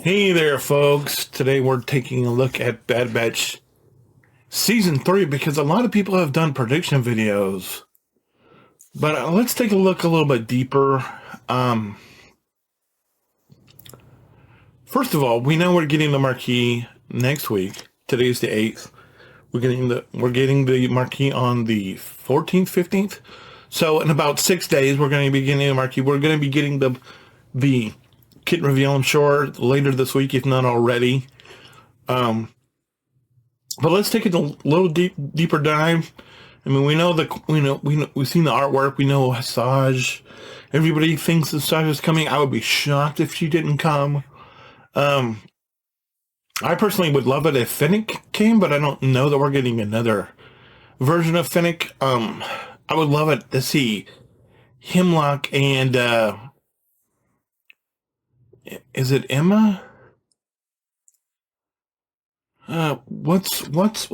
Hey there, folks. Today we're taking a look at Bad Batch Season 3 because a lot of people have done prediction videos. But let's take a look a little bit deeper. Um, First of all, we know we're getting the marquee next week. Today's the 8th. We're getting the marquee on the 14th, 15th. So in about 6 days, we're going to be getting the marquee. We're going to be getting the kit reveal, I'm sure, later this week, if not already. But let's take it a little deeper dive. I mean, we've seen the artwork. We know Asajj. Everybody thinks Asajj is coming. I would be shocked if she didn't come. I personally would love it if Fennec came, but I don't know that we're getting another version of Fennec. I would love it to see Hemlock and is it Emma? What was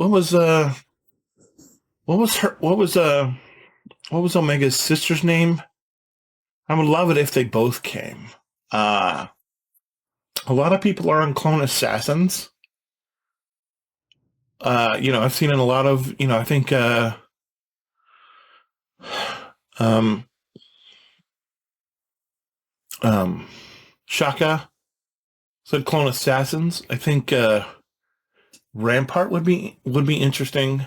her what was Omega's sister's name? I would love it if they both came. Uh, a lot of people are on Clone Assassins. I've seen in a lot of, I think, um, Shaka said Clone Assassins. I think, Rampart would be interesting.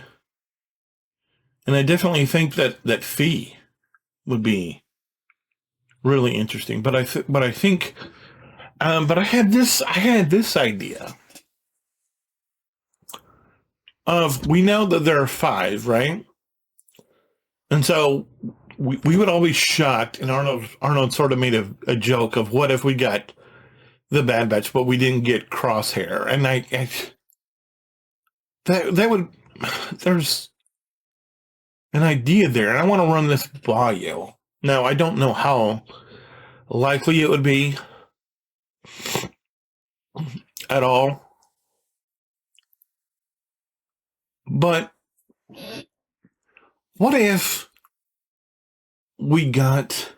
And I definitely think that Fee would be really interesting. But I think, but I had this idea of, we know that there are 5, right? And so we would all be shocked, and Arnold sort of made a joke of, what if we got the Bad Batch, but we didn't get Crosshair? And that would, there's an idea there, and I want to run this by you. Now, I don't know how likely it would be at all, but what if we got,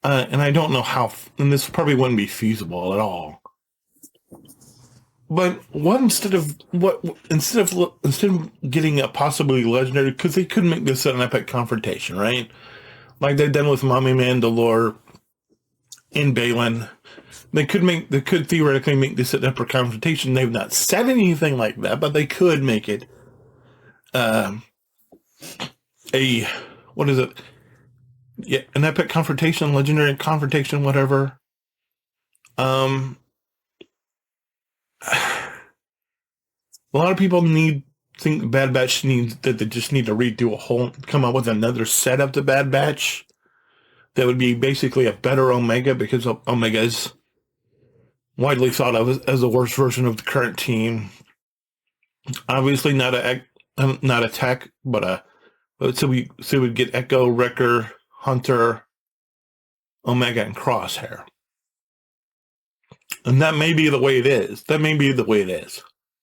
and I don't know how, and this probably wouldn't be feasible at all, but what instead of getting a possibly legendary, because they could make this an epic confrontation, right? Like they've done with Mommy Mandalore and Balin. They could theoretically make this an epic confrontation. They've not said anything like that, but they could make it a, what is it? Yeah, an epic confrontation, legendary confrontation, whatever. A lot of people think Bad Batch needs that they just need to come up with another set of the Bad Batch that would be basically a better Omega, because Omega is widely thought of as the worst version of the current team. Obviously not a tech, but so we'd get Echo, Wrecker, Hunter, Omega, and Crosshair. And that may be the way it is.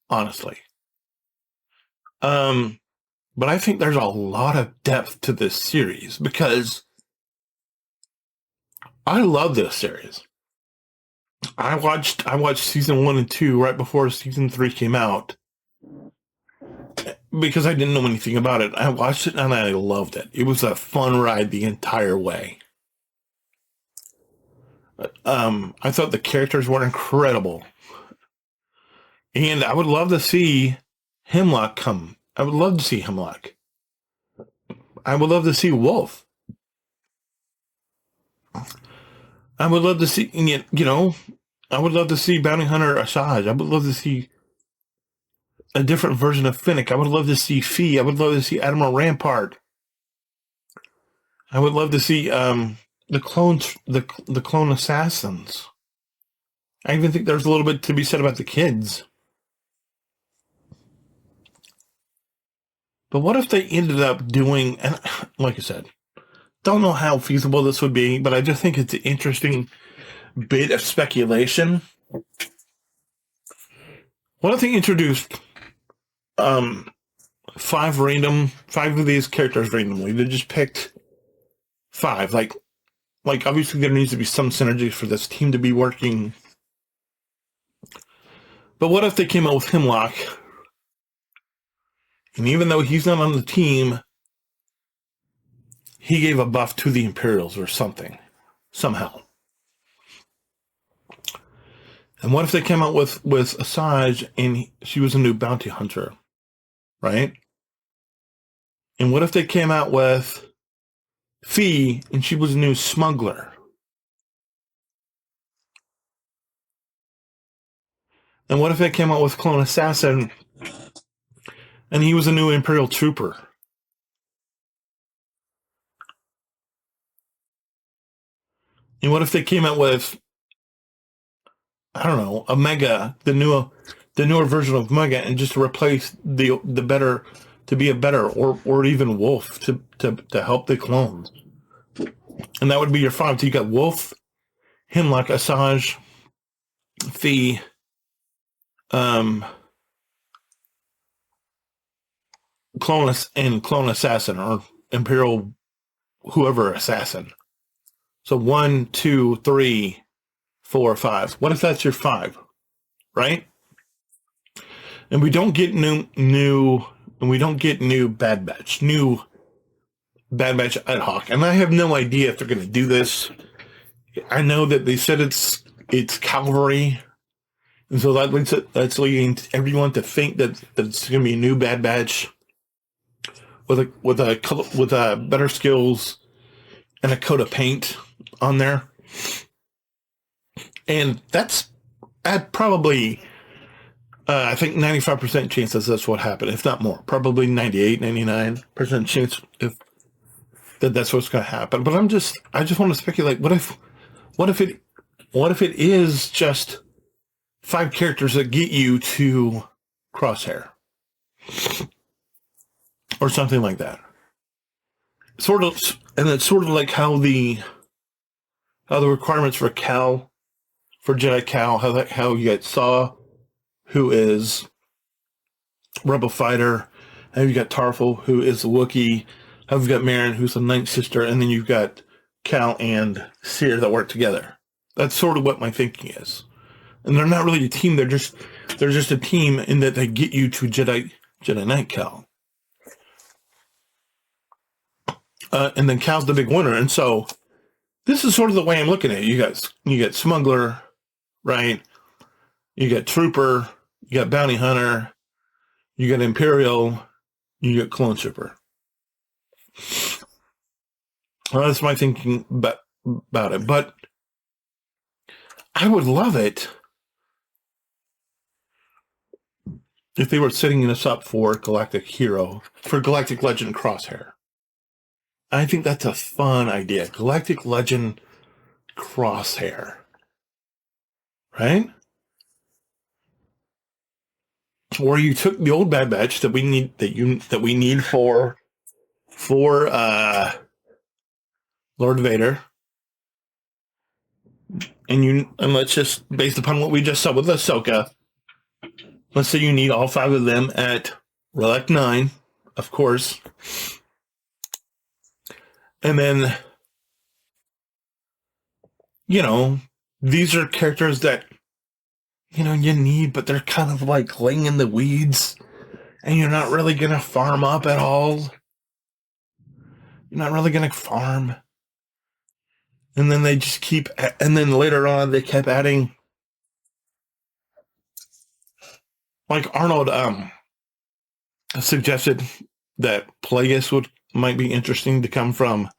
Honestly. But I think there's a lot of depth to this series, because I love this series. I watched season 1 and 2 right before season 3 came out, because I didn't know anything about it. I watched it and I loved it. It was a fun ride the entire way. I thought the characters were incredible, and I would love to see Hemlock come. I would love to see Hemlock. I would love to see Wolf. I would love to see, I would love to see Bounty Hunter Asajj. I would love to see a different version of Fennec. I would love to see Fee. I would love to see Admiral Rampart. I would love to see the clone assassins. I even think there's a little bit to be said about the kids. But what if they ended up doing, and like I said, don't know how feasible this would be, but I just think it's an interesting bit of speculation. What if they introduced 5 of these characters randomly? They just picked 5, like like, obviously there needs to be some synergy for this team to be working. But what if they came out with Hemlock, and even though he's not on the team, he gave a buff to the Imperials or something, somehow. And what if they came out with Asajj and she was a new bounty hunter, right? And what if they came out with Fee and she was a new smuggler? And what if they came out with Clone Assassin and he was a new Imperial trooper? And what if they came out with, I don't know, a Mega, the newer version of Mega, and just to replace the better, to be a better, or even Wolf to help the clones? And that would be your 5. So you got Wolf, Hemlock, Asajj, Fee, Clone Assassin, or Imperial whoever assassin. So 1, 2, 3, 4, 5. What if that's your 5, right? And we don't get new Bad Batch, new Bad Batch ad hoc. And I have no idea if they're going to do this. I know that they said it's cavalry, and so that's leading everyone to think that it's going to be a new Bad Batch with better skills and a coat of paint on there. And that's at probably, I think 95% chance that's what happened, if not more. Probably 98, 99% chance that's what's going to happen. But I just want to speculate. What if it is just 5 characters that get you to Crosshair, or something like that? Sort of, and it's sort of like how the requirements for Cal, for Jedi Cal, how you get Saw, who is Rebel Fighter, and you got Tarful, who is a Wookiee, how you've got Marin, who's the Ninth Sister, and then you've got Cal and Seer that work together. That's sort of what my thinking is. And they're not really a team, they're just a team in that they get you to Jedi Knight Cal. And then Cal's the big winner. And so this is sort of the way I'm looking at it. You got Smuggler, right? You got Trooper, you got Bounty Hunter, you got Imperial, you got Clone Trooper. Well, that's my thinking about it. But I would love it if they were setting us up for Galactic Legend Crosshair. I think that's a fun idea. Galactic Legend Crosshair. Right? Or you took the old Bad Batch that we need for Lord Vader, and let's just, based upon what we just saw with Ahsoka, let's say you need all 5 of them at Relic 9, of course. And then, these are characters that, you need, but they're kind of like laying in the weeds, and you're not really going to farm up at all. You're not really going to farm. And then they just and then later on they kept adding, like Arnold suggested that Plagueis might be interesting to come from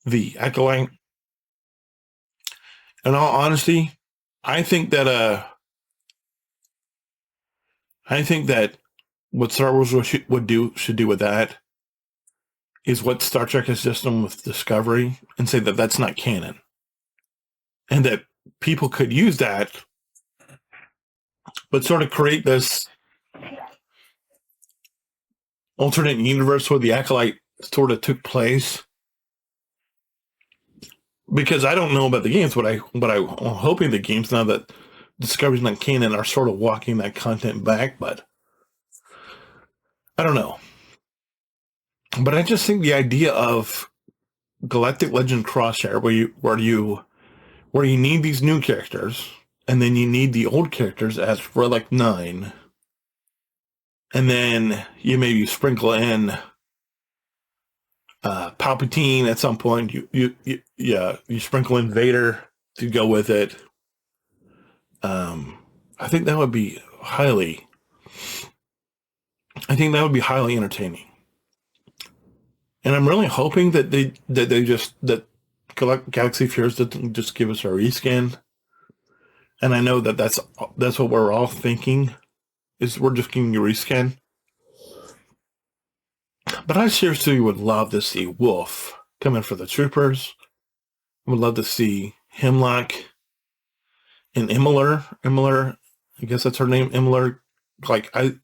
the Acolyte. In all honesty, I think that what Star Wars should do with that is what Star Trek has just done with Discovery, and say that that's not canon, and that people could use that, but sort of create this alternate universe where the Acolyte sort of took place. Because I don't know about the games, but I'm hoping the games, now that Discovery's not canon, are sort of walking that content back, but I don't know. But I just think the idea of Galactic Legend Crosshair, where you need these new characters, and then you need the old characters as Relic 9, and then you maybe sprinkle in Palpatine at some point. You sprinkle in Vader to go with it. I think that would be highly entertaining. And I'm really hoping that Galaxy Fears doesn't just give us a reskin. And I know that that's what we're all thinking, is we're just getting a reskin. But I seriously would love to see Wolf come in for the troopers. I would love to see Hemlock and Emmler. I guess that's her name, Emmler. I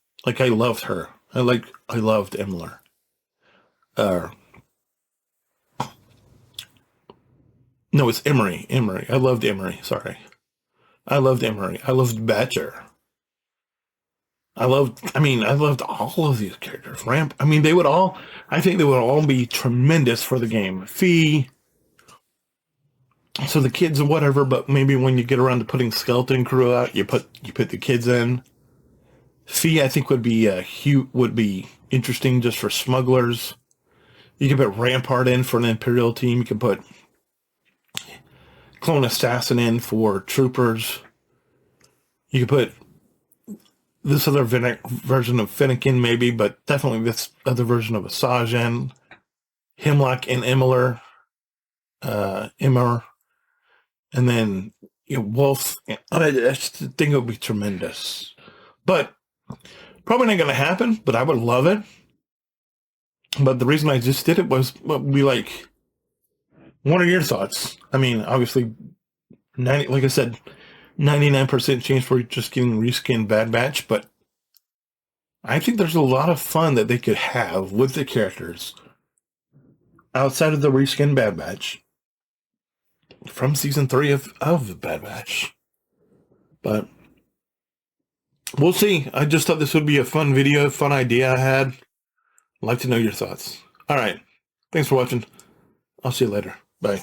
loved her. I loved Emmler. No, it's Emery. I loved Emery. Sorry. I loved Emery. I loved Badger. I loved all of these characters. Ramp. I think they would all be tremendous for the game. Fee. So the kids or whatever, but maybe when you get around to putting Skeleton Crew out, you put the kids in. Fee, I think would be interesting just for smugglers. You can put Rampart in for an Imperial team. You can put Clone Assassin in for troopers. You can put this other version of Finnegan maybe, but definitely this other version of Asajj in. Hemlock and Emmer. And then Wolf. I just think it would be tremendous. But probably not going to happen, but I would love it. But the reason I just did it was be like, what are your thoughts? I mean, obviously, like I said, 99% chance for just getting reskin Bad Batch, but I think there's a lot of fun that they could have with the characters outside of the reskin Bad Batch from season 3 of Bad Batch. But we'll see. I just thought this would be a fun video, fun idea I had. I'd like to know your thoughts. All right. Thanks for watching. I'll see you later. Bye.